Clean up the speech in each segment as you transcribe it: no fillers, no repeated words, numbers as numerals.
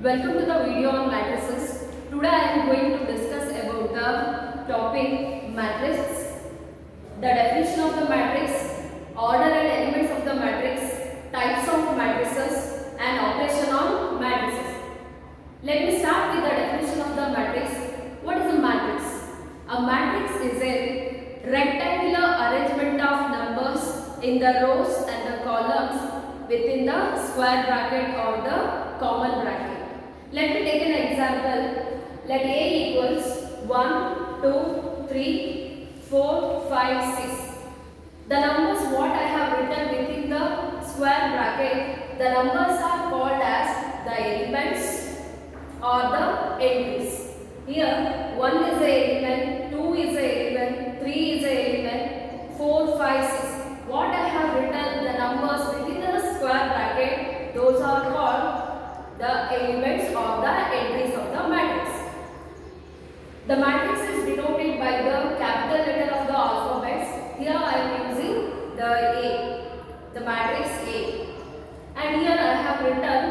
Welcome to the video on matrices. Today I am going to discuss about the topic matrix, the definition of the matrix, order and elements of the matrix, types of matrices and operation on matrices. Let me start with the definition of the matrix. What is a matrix? A matrix is a rectangular arrangement of numbers in the rows and the columns within the square bracket or the common bracket. Let me take an example. Let A equals 1, 2, 3, 4, 5, 6. The numbers what I have written within the square bracket, the numbers are called as the elements or the entries. Here 1 is a element, 2 is a element, 3 is a element, 4, 5, 6. What I have written the numbers within the square bracket, those are called the elements or the entries of the matrix. The matrix is denoted by the capital letter of the alphabets. Here I am using the A, the matrix A. And here I have written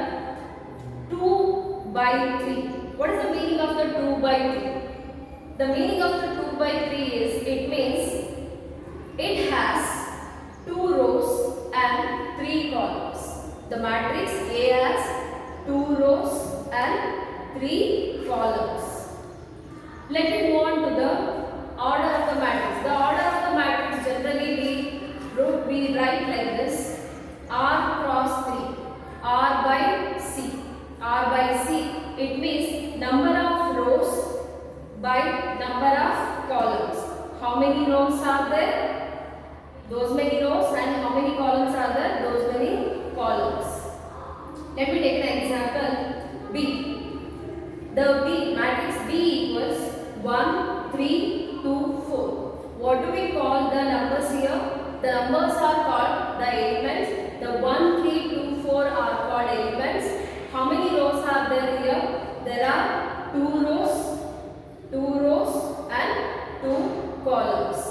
2 by 3. What is the meaning of the 2 by 3? The meaning of the 2 by 3 is, it means it has 2 rows and 3 columns. The matrix A has 2 rows and 3 columns. Let me move on to the order of the matrix. The order of the matrix generally we write like this: R cross 3, R by C. R by C, it means number of rows by number of columns. How many rows are there? Those many rows. And how many columns are there? Those many columns. Let me take an example. B. The B matrix B equals 1, 3, 2, 4. What do we call the numbers here? The numbers are called the elements. The 1, 3, 2, 4 are called elements. How many rows are there here? There are 2 rows and 2 columns.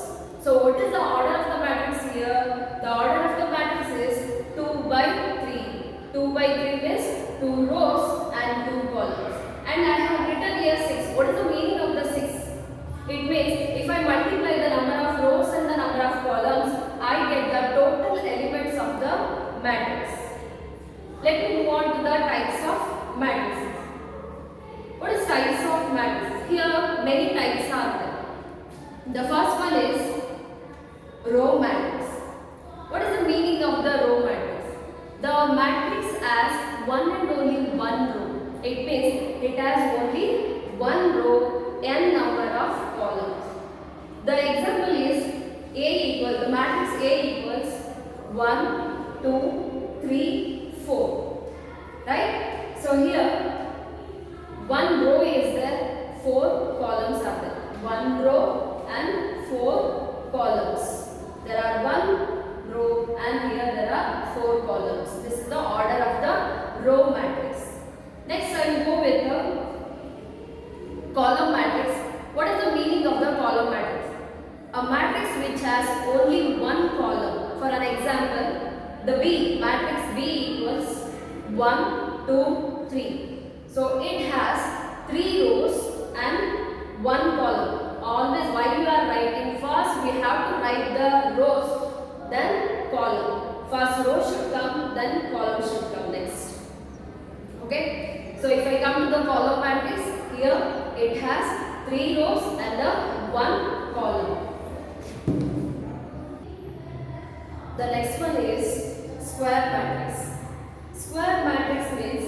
So what is the order of the matrix here? The order of the matrix is 2 by 3. 2 by 3 is 2 rows and 2 columns. And I have written here 6. What is the meaning of the 6? It means if I multiply the number of rows and the number of columns, I get the total elements of the matrix. Let me move on to the types of matrices. What is types of matrices? Here many types are there. The first one is row matrix. What is the meaning of the row matrix? The matrix has one and only one row. It means it has only one row, n number of columns. The example is the matrix A equals 1, 2, 3, 4. Right? So here one row is there, 4 columns are there. One row and 4 columns. There are 1 row and here there are 4 columns. This is the order of the row matrix. Next I will go with the column matrix. What is the meaning of the column matrix? A matrix which has only one column. For an example, the B, matrix B equals 1, 2, 3. So it has 3 rows and 1 column. Always while you are writing, first we have to write the rows, then column. First row should come, then column should come next. Okay. So if I come to the column matrix, here it has 3 rows and the 1 column. The next one is square matrix. Square matrix means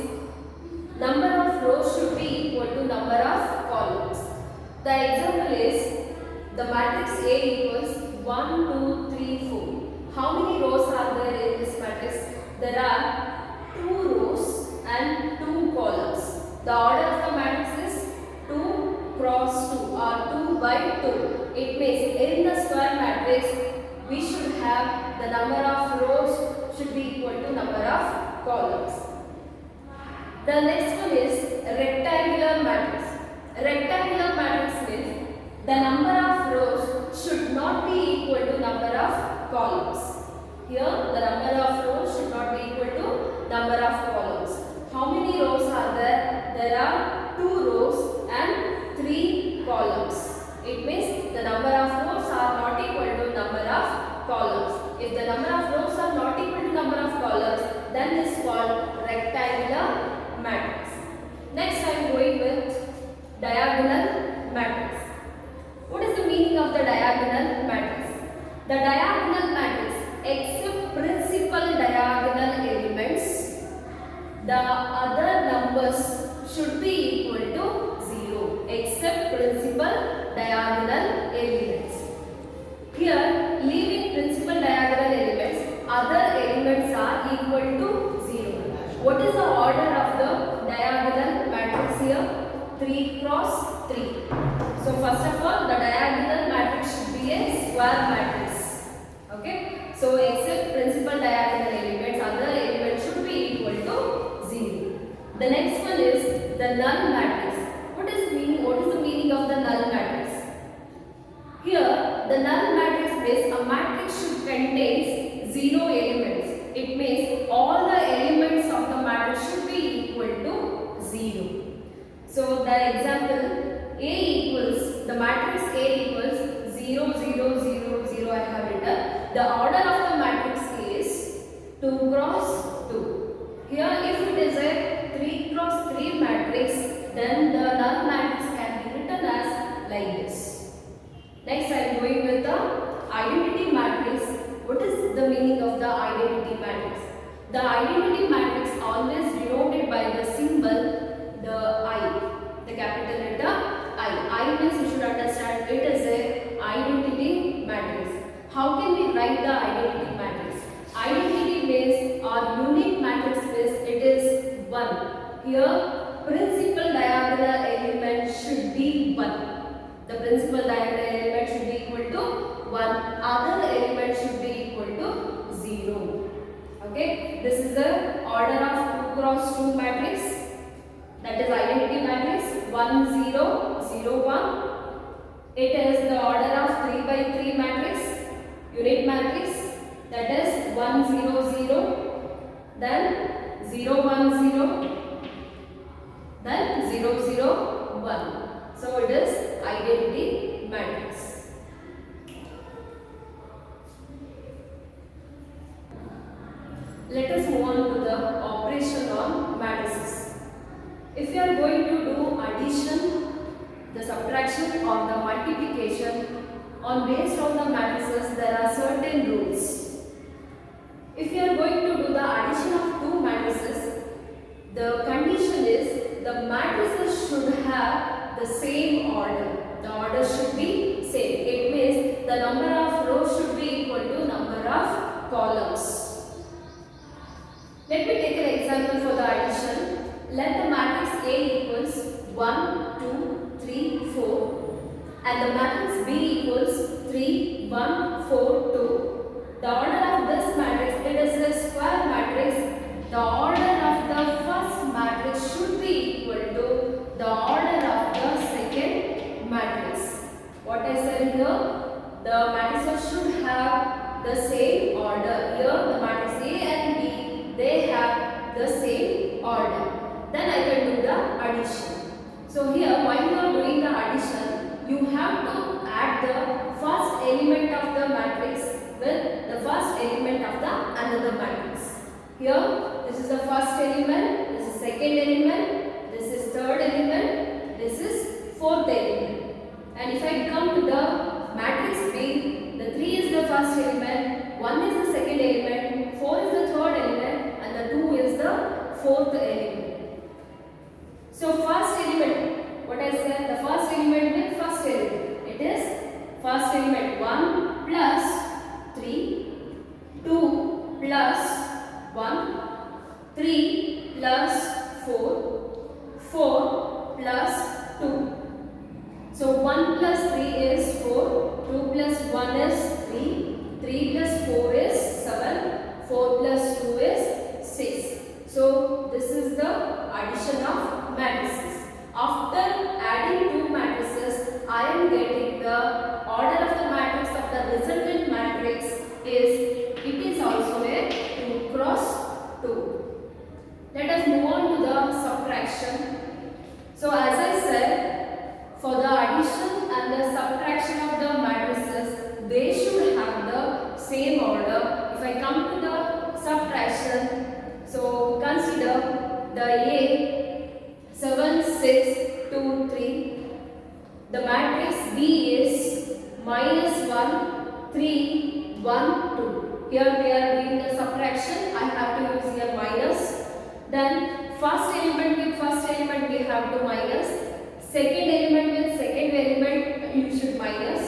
number of rows should be equal to number of columns. The example is the matrix A equals 1, 2, 3, 4. How many rows are there in this matrix? There are 2 rows and 2 columns. The order of the matrix is 2 cross 2 or 2 by 2. It means in the square matrix we should have the number of rows should be equal to number of columns. The next one is rectangular matrix. Rectangular matrix means the number of rows should not be equal to number of columns. Here the number of rows should not be equal to number of columns. How many rows are there? there are 2 rows and 3 columns. It means the number of rows are not equal to number of columns. If the number of rows are not equal to number of columns, then this is called rectangular matrix. Next I am going with diagonal matrix. What is the meaning of the diagonal matrix? The diagonal matrix, except principal diagonal elements, the other numbers should be equal to 0 except principal diagonal elements. Here, leaving principal diagonal elements, other elements are equal to 0. What is the order of the diagonal matrix here? 3 cross 3. So first of all, the diagonal matrix should be a square matrix. Okay. So except principal diagonal elements, other elements should be equal to 0. The next one is the null matrix. What is the meaning of the null matrix? Here, the null matrix means a matrix should contain 0 elements. It means all the elements of the matrix should be equal to 0. So the example A equals, the matrix A equals 0, 0, 0, 0 I have written. The order of the matrix is 2 cross 2. Here if it is a 3 cross 3 matrix, then the null matrix can be written as like this. Next I am going with the identity matrix. What is the meaning of the identity matrix? The identity matrix always denoted by the symbol the I, the capital letter I. I means you should understand it is a identity matrix. How can we write the identity matrix? Identity means or unique matrix means it is 1. Here principal diagonal element should be 1. The principal diagonal element should be equal to 1. Other element should be equal to 0. Okay. This is the order of 2 cross 2 matrix. That is identity matrix 1 0 0 1. It is the order of 3 by 3 matrix, unit matrix, that is 1 0 0, then 0 1 0, then 0 0 1. So it is identity matrix. Let us move on to the operation on matrices. If you are going to do addition, the subtraction or the multiplication based on the matrices, there are certain rules. If you are going to do the addition of 2 matrices, the condition is the matrices should have the same order. The order should be same. It means the number of rows should be equal to number of columns. Let me take an example for the addition. Let the matrix A equals 1, 2, 3, 4 and the matrix B equals 3, 1, 4, 2. The order of this matrix, it is a square matrix. The order of the first matrix should be equal to the order of the second matrix. What I said here, the matrices should have the same order. Here the matrix A and B, they have the same order. Then I can do the addition. So here while you are doing the addition, you have to add the first element of the matrix with the first element of the another matrix. Here this is the first element, this is second element, this is third element, this is fourth element. And if I come to the matrix B, the 3 is the first element, 1 is the second element, 4 is the third element and the 2 is the fourth element. So first element, what I said, the first element with first element. It is first element 1 plus 3, 2 plus 1, 3 plus 4, 4 plus 2. So 1 plus 3 is 4, 2 plus 1 is 3, 3 plus 4 is 7, 4 plus 2 is 6. So this is the addition of matrices. After adding 2 matrices, I am getting the order of the matrix of the resultant matrix is, it is also a 2 cross 2. Let us move on to the subtraction. So as I said, for the addition and the subtraction of the matrices, they should have the same order. If I come to the subtraction, so consider the A 7, 6, 2, 3. The matrix B is -1, 3, 1, 2. Here we are doing the subtraction. I have to use here minus. Then first element with first element we have to minus. Second element with second element you should minus.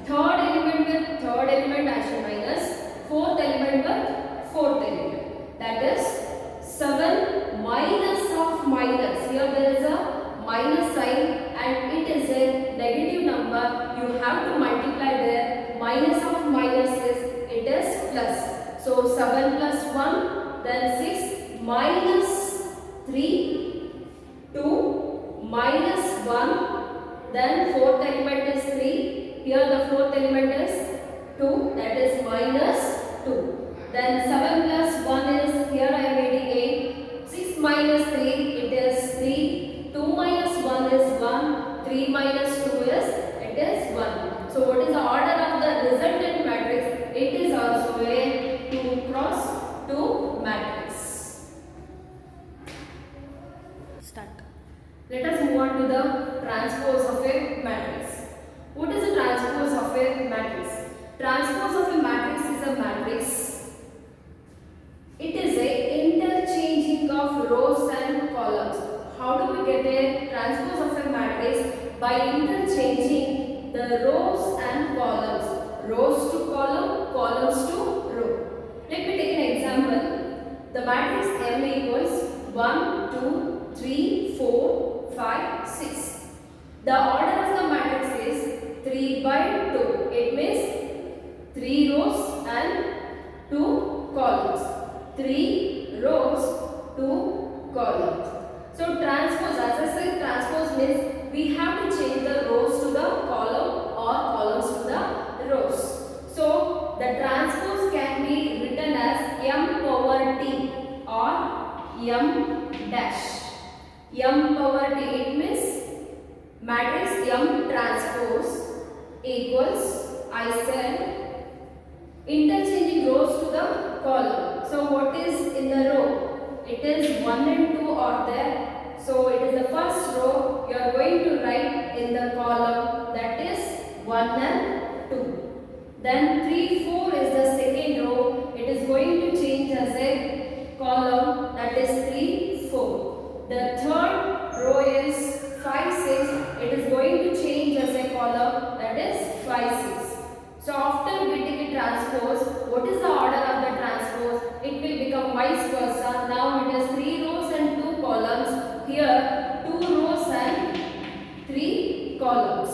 Third element with third element I should minus. Fourth element with fourth element. That is 7 minus of minus. Here there is a minus sign and it is a negative number. You have to multiply there. Minus of minus it is plus. So 7 plus 1, then 6 minus 3, 2 minus 1, then fourth element is 3. Here the fourth element is 2, that is minus 2. Then 7 plus 1 is, here I am getting 8. 6 minus 3, it is 3. 2 minus 1 is 1. 3 minus 2 is, it is 1. So what is the order of the resultant matrix? It is also a 2 cross 2 matrix. Start. Let us move on to the transpose of a matrix. What is the transpose of a matrix? Transpose of a matrix is a matrix. It is a interchanging of rows and columns. How do we get a transpose of a matrix? By interchanging the rows and columns. Rows to column, columns to row. Let me take an example. The matrix M equals 1, 2, 3, 4, 5, 6. The order of the matrix is 3 by 2. It means 3 rows and 2 columns. 3 rows, 2 columns. So transpose, as I said, transpose means we have to change the rows to the column or columns to the rows. So the transpose can be written as M power T or M dash. M power T, it means matrix M transpose equals, I said, interchanging rows to the column. So what is in the row? It is 1 and 2 are there. So it is the first row. You are going to write in the column, that is 1 and 2. Then 3, 4 is the second row. It is going to change as a column, that is 3, 4. The third row is 5, 6. It is going to change as a column, that is 5, 6. So after getting a transpose, what is the order of the transpose? It will become vice versa. Now it is 3 rows and 2 columns. Here 2 rows and 3 columns.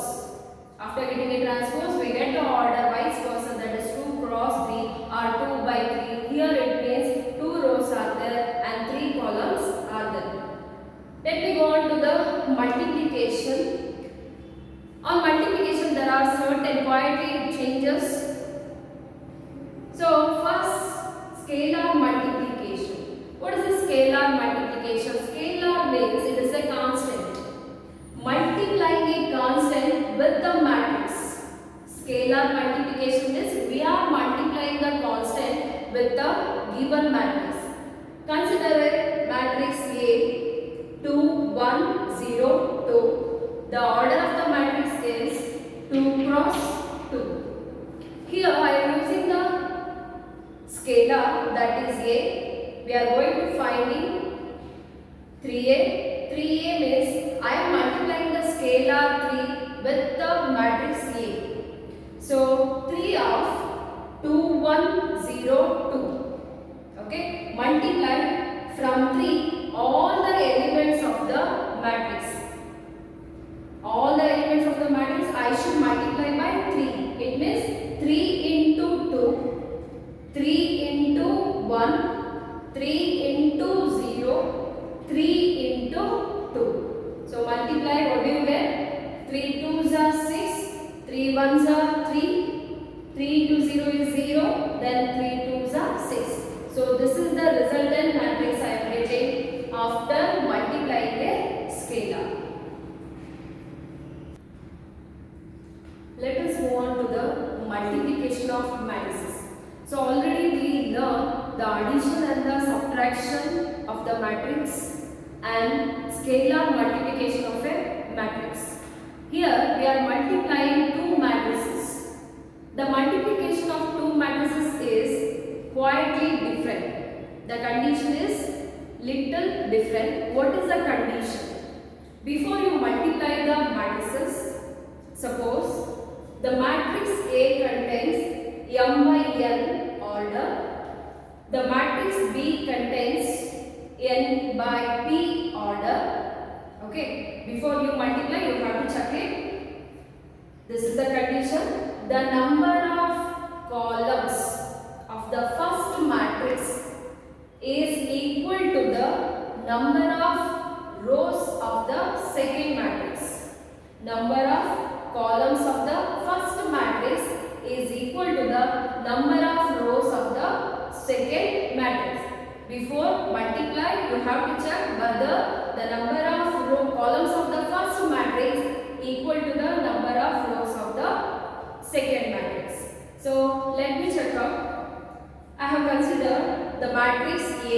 After getting a transpose, we get the order vice versa, that is 2 cross 3 or 2 by 3. Here it means 2 rows are there and 3 columns are there. Let me go on to the multiplication. On multiplication, there are certain quantity changes. So first, scalar multiplication. What is a scalar multiplication? Scalar means it is a constant. Multiplying a constant with the matrix. Scalar multiplication is we are multiplying the constant with the given matrix. Consider a matrix A 2, 1, 0, 2. The order of the matrix is 2 cross 2. Here I am using the scalar, that is A. We are going to finding 3A. 3A means I am multiplying the scalar 3 with the matrix A. So 3 of 2, 1, 0, 2. Okay. Multiply from 3 all the elements of the matrix. All the elements of the matrix I should multiply by 3. It means 3 into 2, 3 into 1, 3 into 0, 3 into 2. So multiply, what do you get? 3 2s are 6, 3 1s are 3, 3 into 0 is 0, then 3 2s are 6. So this is the resultant matrix I am getting after multiplying a scalar. multiplication of matrices. So already we learned the addition and the subtraction of the matrix and scalar multiplication of a matrix. Here we are multiplying two matrices. The multiplication of two matrices is quietly different. The condition is little different. What is the condition? Before you multiply the matrices, suppose the matrix A contains m by n order, the matrix B contains n by p order. Okay, before you multiply you have to check it. This is the condition. The number of columns of the first matrix is equal to the number of rows of the second matrix. Number of columns of the first matrix is equal to the number of rows of the second matrix. Before multiply, you have to check whether the number of columns of the first matrix equal to the number of rows of the second matrix. So let me check out. I have considered the matrix A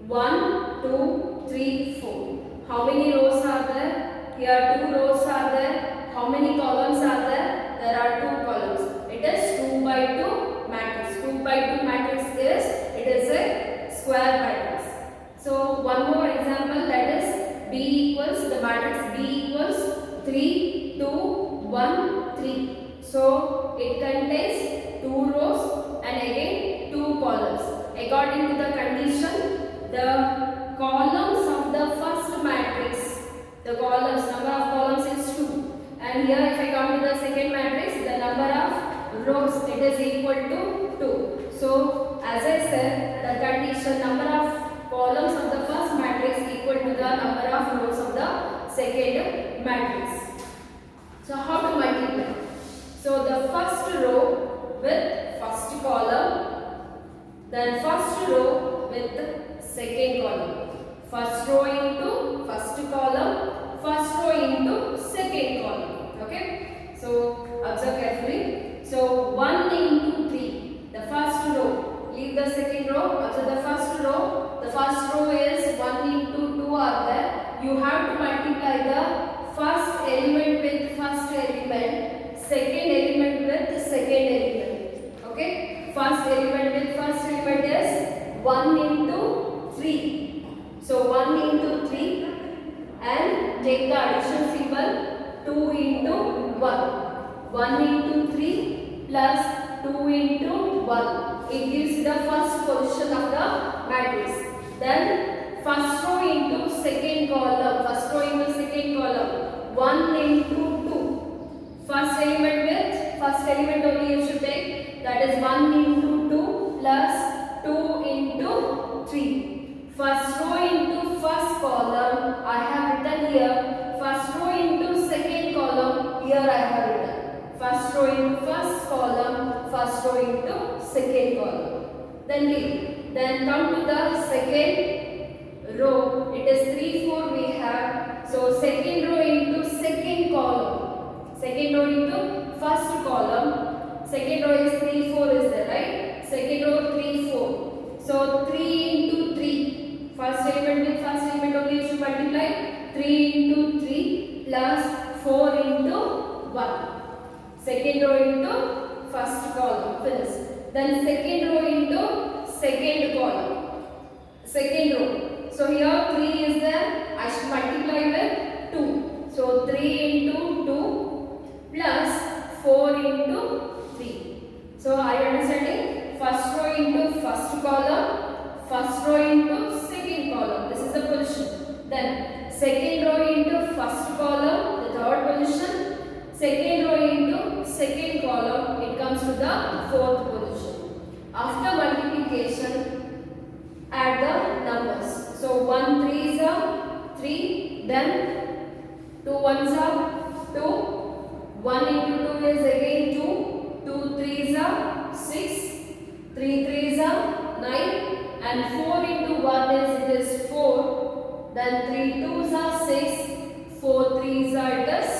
1, 2, 3, 4. How many rows are there? Here 2 rows are there. How many columns are there? There are 2 columns. It is 2 by 2 matrix. 2 by 2 matrix is, it is a square matrix. So one more example, that is B equals, the matrix B equals 3, 2, 1, 3. So it contains 2 rows and again 2 columns. According to the condition, the columns of the first matrix, the columns, number of columns is 2. And here if I come to the second matrix, the number of rows, it is equal to 2. So as I said, the condition, number of columns of the first matrix equal to the number of rows of the second matrix. So how to multiply? So the first row with first column, then first row with second column. First row into first column, first row into second column. Okay? So observe carefully. So 1 into 3, the first row. Leave the second row. Observe the first row. The first row is 1 into 2 are there. You have to multiply the first element with first element, second element with second element. Okay? First element with first element is 1 into 3. So 1 into 3 and take the addition symbol 2 into 1. 1 into 3 plus 2 into 1. It gives the first position of the matrix. Then first row into second column. First row into second column. 1 into 2. First element with first element only you should take. That is 1 into 2 plus 2 into 3. First row into first column. I have written here. First row into second column. Here I have written. First row into first column. First row into second column. Then leave. Then come to the second row. It is 3, 4 we have. So second row into second column. Second row into first column. Second row is 3, 4 is there, right? Second row 3, 4. So 3 into 3. First element with first element only you should multiply. 3 into 3 plus 4 into 1. Second row into first column. Finish. Then second row into second column. Second row. So here 3 is there. I should multiply with 2. So 3 into 2 plus 4 into 3. So are you understanding? First row into first column. First row into second column. This is the position. Then second row into first column. The third position. Second row into second column. It comes to the fourth position. After multiplication, add the numbers. So 1 3 is a 3. Then 2 1s are 2. 1 into 2 is again 2. 2 3 is a 6. 3 3 is a 9. And 4 into 1 is, it is 4. Then 3 2s are 6. 4 3s are, it is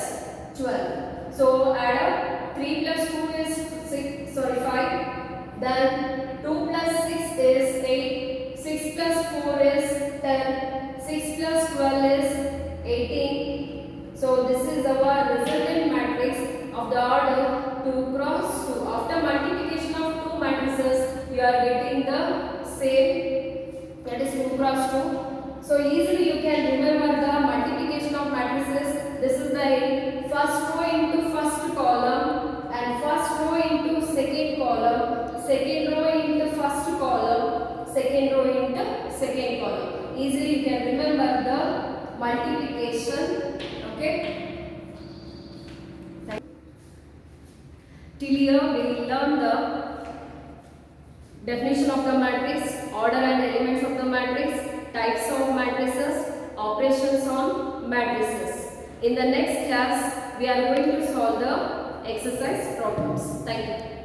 12. So add up 3 plus 2 is 6, sorry 5. Then 2 plus 6 is 8. 6 plus 4 is 10. 6 plus 12 is 18. So this is our resultant matrix of the order 2 cross 2. After multiplication of two matrices, we are getting the same, that is 2 cross 2. So easily you can remember the multiplication of matrices. This is the first row into first column and first row into second column, second row into first column, second row into second column. Easily you can remember the multiplication. Okay. Till here we will learn the definition of the matrix, order and elements of the matrix, types of matrices, operations on matrices. In the next class, we are going to solve the exercise problems. Thank you.